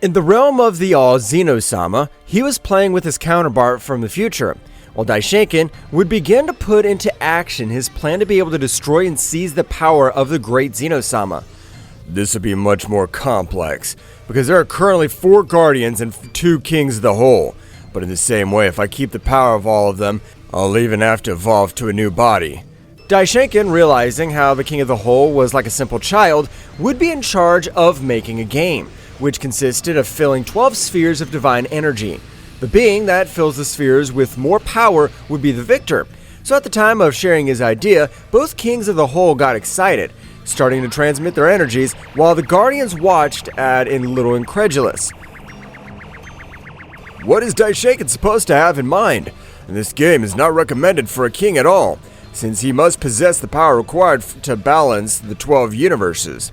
In the realm of the Xenos, he was playing with his counterpart from the future, while daishinkan would begin to put into action his plan to be able to destroy and seize the power of the great Xenos. This would be much more complex, because there are currently 4 guardians and 2 kings of the whole, but in the same way, if I keep the power of all of them, I'll even have to evolve to a new body. Daishinkan, realizing how the king of the whole was like a simple child, would be in charge of making a game, which consisted of filling 12 spheres of divine energy. The being that fills the spheres with more power would be the victor. So at the time of sharing his idea, both kings of the whole got excited, starting to transmit their energies, while the guardians watched a little incredulous. What is Daishinkan supposed to have in mind? And this game is not recommended for a king at all, since he must possess the power required to balance the 12 universes.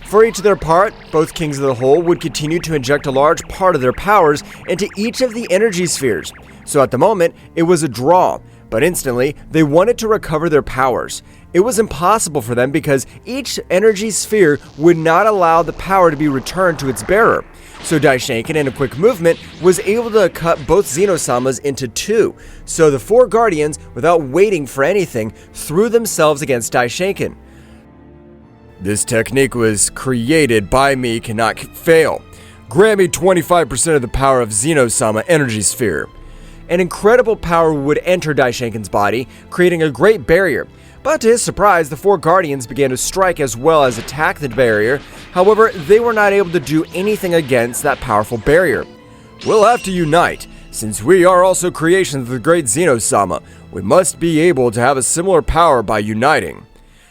For each of their part, both kings of the whole would continue to inject a large part of their powers into each of the energy spheres. So at the moment, it was a draw, but instantly, they wanted to recover their powers. It was impossible for them because each energy sphere would not allow the power to be returned to its bearer. So Daishinkan, in a quick movement, was able to cut both Xenosamas into 2. So the 4 guardians, without waiting for anything, threw themselves against Daishinkan. This technique was created by me, cannot fail. Grant me 25% of the power of Xenosama energy sphere. An incredible power would enter Daishinkan's body, creating a great barrier. But to his surprise, the 4 guardians began to strike as well as attack the barrier. However, they were not able to do anything against that powerful barrier. We'll have to unite. Since we are also creations of the great Xenosama, we must be able to have a similar power by uniting.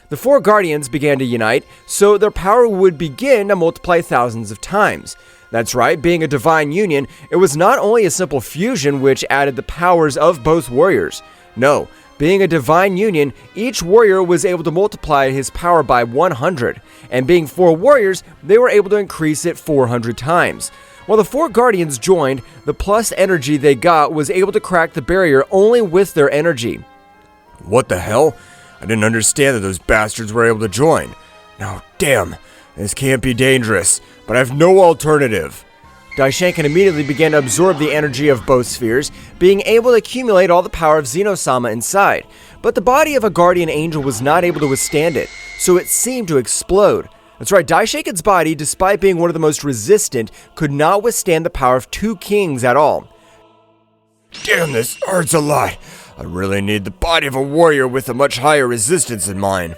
The 4 guardians began to unite, so their power would begin to multiply thousands of times. That's right, being a divine union, it was not only a simple fusion which added the powers of both warriors. No, being a divine union, each warrior was able to multiply his power by 100, and being 4 warriors, they were able to increase it 400 times. While the 4 guardians joined, the plus energy they got was able to crack the barrier only with their energy. What the hell? I didn't understand that those bastards were able to join. Now, damn, this can't be dangerous, but I have no alternative. Daishinkan immediately began to absorb the energy of both spheres, being able to accumulate all the power of Xenosama inside. But the body of a guardian angel was not able to withstand it, so it seemed to explode. That's right, Daishinkan's body, despite being one of the most resistant, could not withstand the power of 2 kings at all. Damn, this hurts a lot. I really need the body of a warrior with a much higher resistance than mine.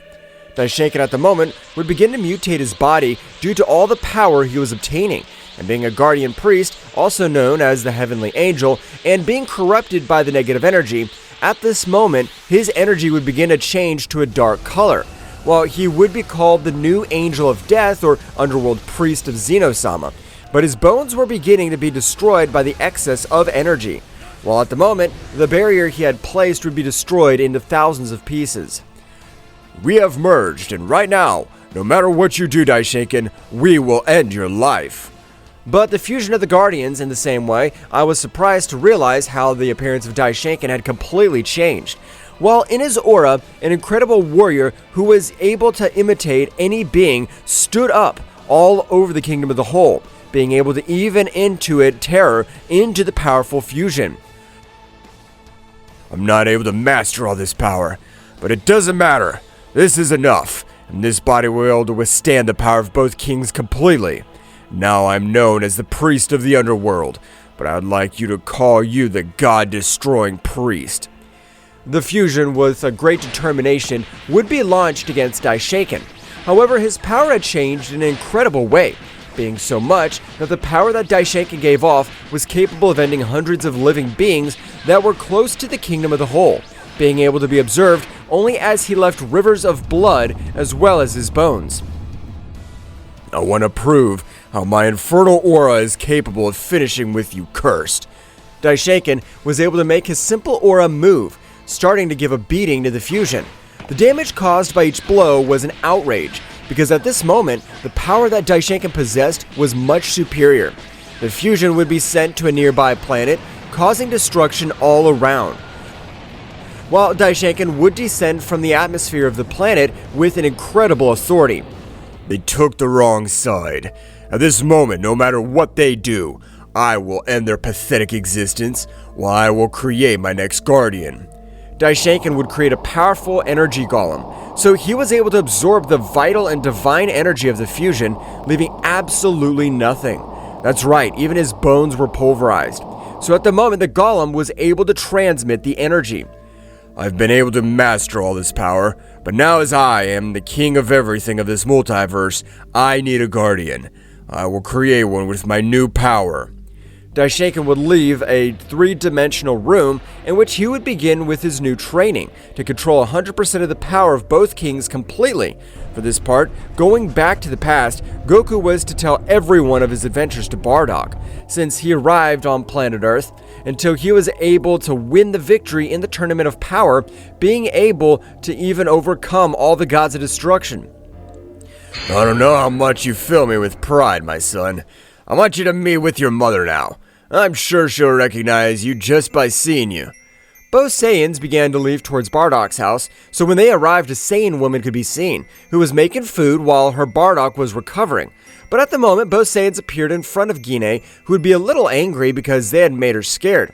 Daishinkan at the moment would begin to mutate his body due to all the power he was obtaining, and being a guardian priest, also known as the heavenly angel, and being corrupted by the negative energy, at this moment his energy would begin to change to a dark color, while he would be called the new angel of death or underworld priest of Xenosama, but his bones were beginning to be destroyed by the excess of energy, while at the moment the barrier he had placed would be destroyed into thousands of pieces. We have merged, and right now, no matter what you do, Daishinkan, we will end your life. But the fusion of the Guardians, in the same way, I was surprised to realize how the appearance of Daishinkan had completely changed. While in his aura, an incredible warrior who was able to imitate any being stood up all over the kingdom of the whole, being able to even intuit terror into the powerful fusion. I'm not able to master all this power, but it doesn't matter. This is enough, and this body will be able to withstand the power of both kings completely. Now I'm known as the priest of the underworld, but I'd like you to call you the god-destroying priest. The fusion, with a great determination, would be launched against Daishinkan. However, his power had changed in an incredible way, being so much that the power that Daishinkan gave off was capable of ending hundreds of living beings that were close to the kingdom of the whole, being able to be observed only as he left rivers of blood as well as his bones. I want to prove how my infernal aura is capable of finishing with you, cursed. Daishinkan was able to make his simple aura move, starting to give a beating to the fusion. The damage caused by each blow was an outrage, because at this moment, the power that Daishinkan possessed was much superior. The fusion would be sent to a nearby planet, causing destruction all around, while Daishinkan would descend from the atmosphere of the planet with an incredible authority. They took the wrong side. At this moment, no matter what they do, I will end their pathetic existence, while I will create my next guardian. Daishinkan would create a powerful energy golem, so he was able to absorb the vital and divine energy of the fusion, leaving absolutely nothing. That's right, even his bones were pulverized. So at the moment, the golem was able to transmit the energy. I've been able to master all this power, but now as I am the king of everything of this multiverse, I need a guardian. I will create one with my new power. Daishinkan would leave a three-dimensional room in which he would begin with his new training to control 100% of the power of both kings completely. For this part, going back to the past, Goku was to tell everyone of his adventures to Bardock, since he arrived on planet Earth, until he was able to win the victory in the Tournament of Power, being able to even overcome all the gods of destruction. I don't know how much you fill me with pride, my son. I want you to meet with your mother now. I'm sure she'll recognize you just by seeing you. Both Saiyans began to leave towards Bardock's house, so when they arrived, a Saiyan woman could be seen, who was making food while her Bardock was recovering. But at the moment, both Saiyans appeared in front of Gine, who would be a little angry because they had made her scared.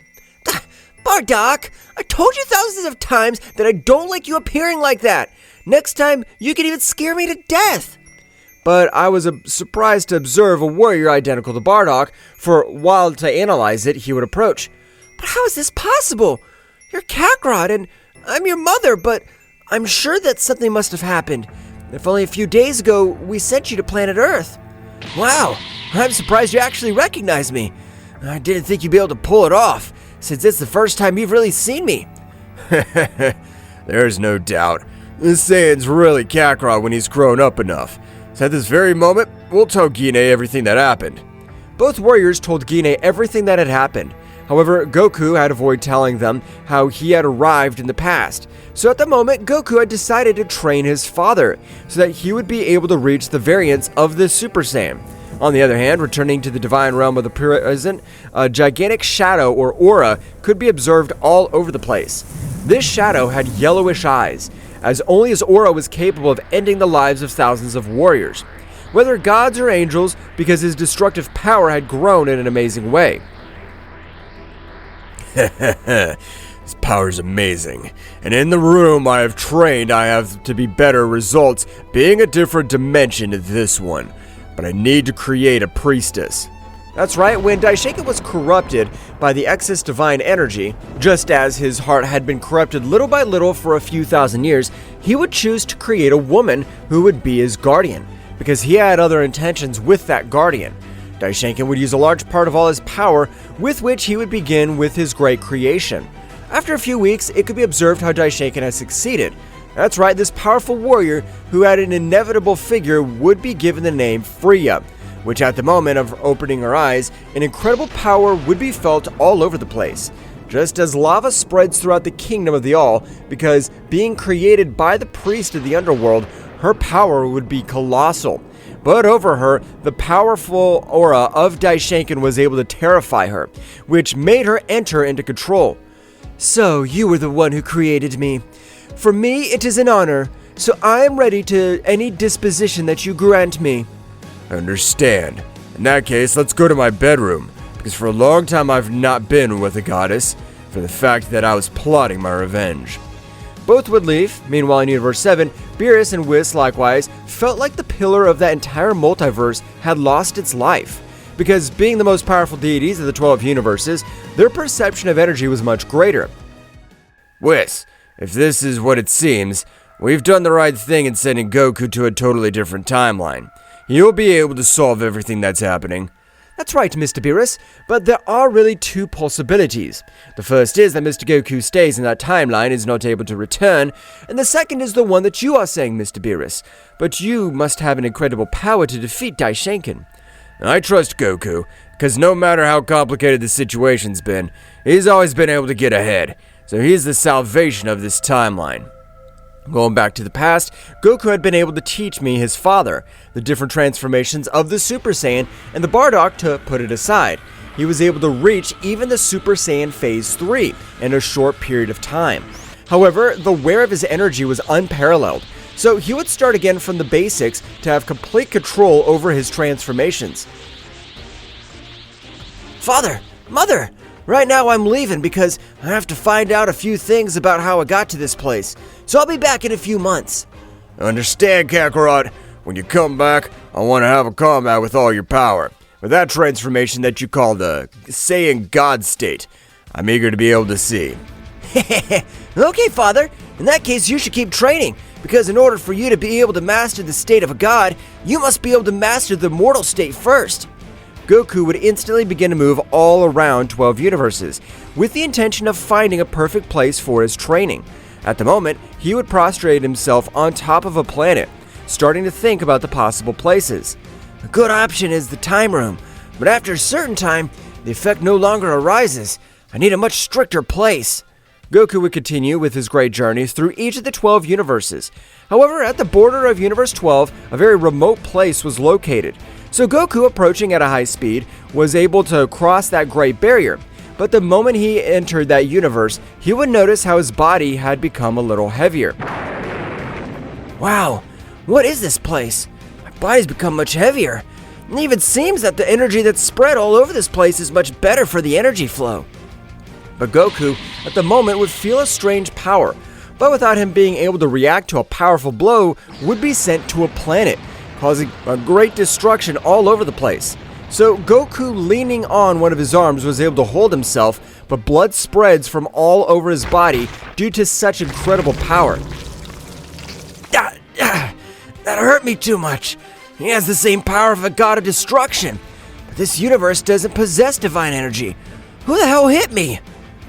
Bardock, I told you thousands of times that I don't like you appearing like that. Next time, you could even scare me to death. But I was surprised to observe a warrior identical to Bardock, for while to analyze it, he would approach. But how is this possible? You're Kakarot, and I'm your mother, but I'm sure that something must have happened. If only a few days ago, we sent you to planet Earth. Wow, I'm surprised you actually recognized me. I didn't think you'd be able to pull it off, since it's the first time you've really seen me. There's no doubt. This Saiyan's really Kakarot when he's grown up enough. So at this very moment, we'll tell Gine everything that happened. Both warriors told Gine everything that had happened. However, Goku had avoided telling them how he had arrived in the past. So at the moment, Goku had decided to train his father, so that he would be able to reach the variants of the Super Saiyan. On the other hand, returning to the divine realm of the present, a gigantic shadow or aura could be observed all over the place. This shadow had yellowish eyes, as only his aura was capable of ending the lives of thousands of warriors, whether gods or angels, because his destructive power had grown in an amazing way. His power's amazing, and in the room I have trained I have to be better results, being a different dimension to this one, but I need to create a priestess. That's right, when Daishinkan was corrupted by the excess divine energy, just as his heart had been corrupted little by little for a few thousand years, he would choose to create a woman who would be his guardian, because he had other intentions with that guardian. Daishinkan would use a large part of all his power, with which he would begin with his great creation. After a few weeks, it could be observed how Daishinkan had succeeded. That's right, this powerful warrior, who had an inevitable figure, would be given the name Freia, which at the moment of opening her eyes, an incredible power would be felt all over the place. Just as lava spreads throughout the kingdom of the All, because being created by the priest of the underworld, her power would be colossal. But over her, the powerful aura of Daishinkan was able to terrify her, which made her enter into control. So, you were the one who created me. For me, it is an honor, so I am ready to any disposition that you grant me. I understand. In that case, let's go to my bedroom, because for a long time I've not been with a goddess, for the fact that I was plotting my revenge. Both would leave. Meanwhile, in Universe 7, Beerus and Whis likewise felt like the pillar of that entire multiverse had lost its life. Because being the most powerful deities of the 12 universes, their perception of energy was much greater. Whis, if this is what it seems, we've done the right thing in sending Goku to a totally different timeline. You'll be able to solve everything that's happening. That's right, Mr. Beerus, but there are really two possibilities. The first is that Mr. Goku stays in that timeline, is not able to return, and the second is the one that you are saying, Mr. Beerus. But you must have an incredible power to defeat Daishinkan. I trust Goku, because no matter how complicated the situation's been, he's always been able to get ahead, so he's the salvation of this timeline. Going back to the past, Goku had been able to teach me, his father, the different transformations of the Super Saiyan, and the Bardock to put it aside. He was able to reach even the Super Saiyan Phase 3 in a short period of time. However, the wear of his energy was unparalleled, So he would start again from the basics to have complete control over his transformations. Father, Mother, right now I'm leaving because I have to find out a few things about how I got to this place. So I'll be back in a few months. Understand, Kakarot? When you come back, I want to have a combat with all your power. With that transformation that you call the Saiyan God state, I'm eager to be able to see. Okay, Father. In that case, you should keep training, because in order for you to be able to master the state of a god, you must be able to master the mortal state first. Goku would instantly begin to move all around 12 universes, with the intention of finding a perfect place for his training. At the moment, he would prostrate himself on top of a planet, starting to think about the possible places. A good option is the time room, but after a certain time, the effect no longer arises. I need a much stricter place. Goku would continue with his great journeys through each of the 12 universes. However, at the border of Universe 12, a very remote place was located. So Goku, approaching at a high speed, was able to cross that great barrier. But the moment he entered that universe, he would notice how his body had become a little heavier. Wow, what is this place? My body's become much heavier. It even seems that the energy that's spread all over this place is much better for the energy flow. But Goku, at the moment, would feel a strange power, but without him being able to react to a powerful blow, would be sent to a planet, causing a great destruction all over the place. So Goku, leaning on one of his arms, was able to hold himself, but blood spreads from all over his body due to such incredible power. That hurt me too much. He has the same power of a god of destruction. But this universe doesn't possess divine energy. Who the hell hit me?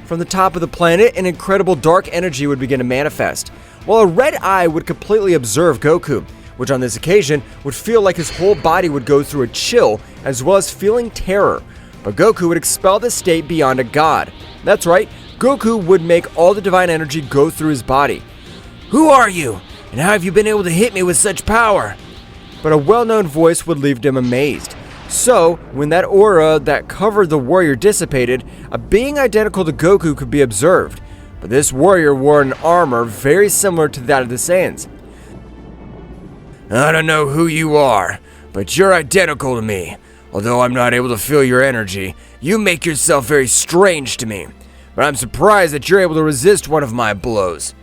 From the top of the planet, an incredible dark energy would begin to manifest, while a red eye would completely observe Goku, which on this occasion would feel like his whole body would go through a chill, as well as feeling terror. But Goku would expel the state beyond a god. That's right, Goku would make all the divine energy go through his body. Who are you? And how have you been able to hit me with such power? But a well-known voice would leave him amazed. So, when that aura that covered the warrior dissipated, a being identical to Goku could be observed. But this warrior wore an armor very similar to that of the Saiyans. I don't know who you are, but you're identical to me. Although I'm not able to feel your energy, you make yourself very strange to me. But I'm surprised that you're able to resist one of my blows.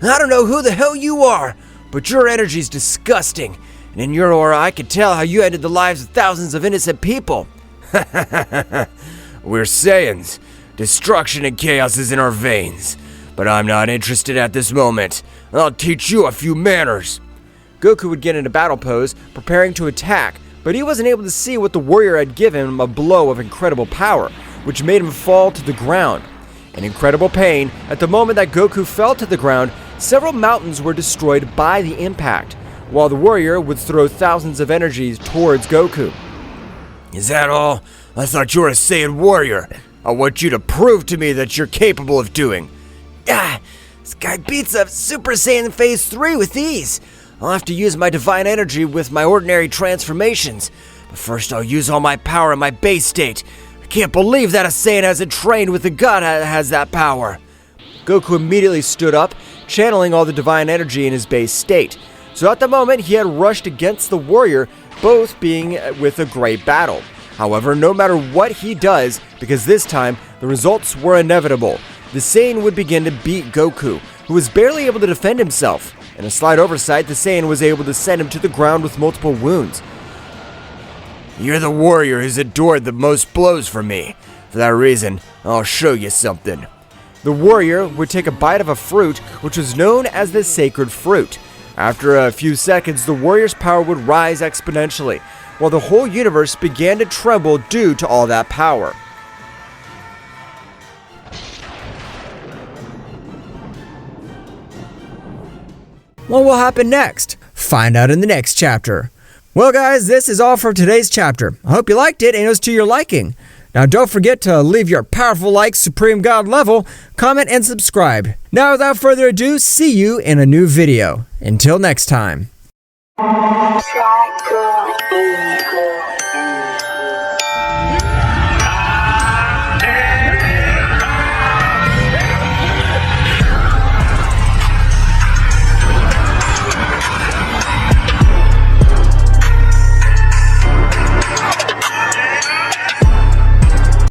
I don't know who the hell you are, but your energy's disgusting. And in your aura, I can tell how you ended the lives of thousands of innocent people. We're Saiyans. Destruction and chaos is in our veins. But I'm not interested at this moment. I'll teach you a few manners. Goku would get into battle pose, preparing to attack, but he wasn't able to see what the warrior had given him, a blow of incredible power, which made him fall to the ground. In incredible pain, at the moment that Goku fell to the ground, several mountains were destroyed by the impact, while the warrior would throw thousands of energies towards Goku. Is that all? I thought you were a Saiyan warrior. I want you to prove to me that you're capable of doing. This guy beats up Super Saiyan Phase 3 with ease. I'll have to use my divine energy with my ordinary transformations. But first I'll use all my power in my base state. I can't believe that a Saiyan hasn't trained with a god that has that power. Goku immediately stood up, channeling all the divine energy in his base state. So at the moment, he had rushed against the warrior, both being with a great battle. However, no matter what he does, because this time, the results were inevitable. The Saiyan would begin to beat Goku, who was barely able to defend himself. In a slight oversight, the Saiyan was able to send him to the ground with multiple wounds. You're the warrior who's endured the most blows from me. For that reason, I'll show you something. The warrior would take a bite of a fruit, which was known as the sacred fruit. After a few seconds, the warrior's power would rise exponentially, while the whole universe began to tremble due to all that power. What will happen next? Find out in the next chapter. Well guys, this is all for today's chapter. I hope you liked it and it was to your liking. Now don't forget to leave your powerful like Supreme God level, comment and subscribe. Now without further ado, see you in a new video. Until next time.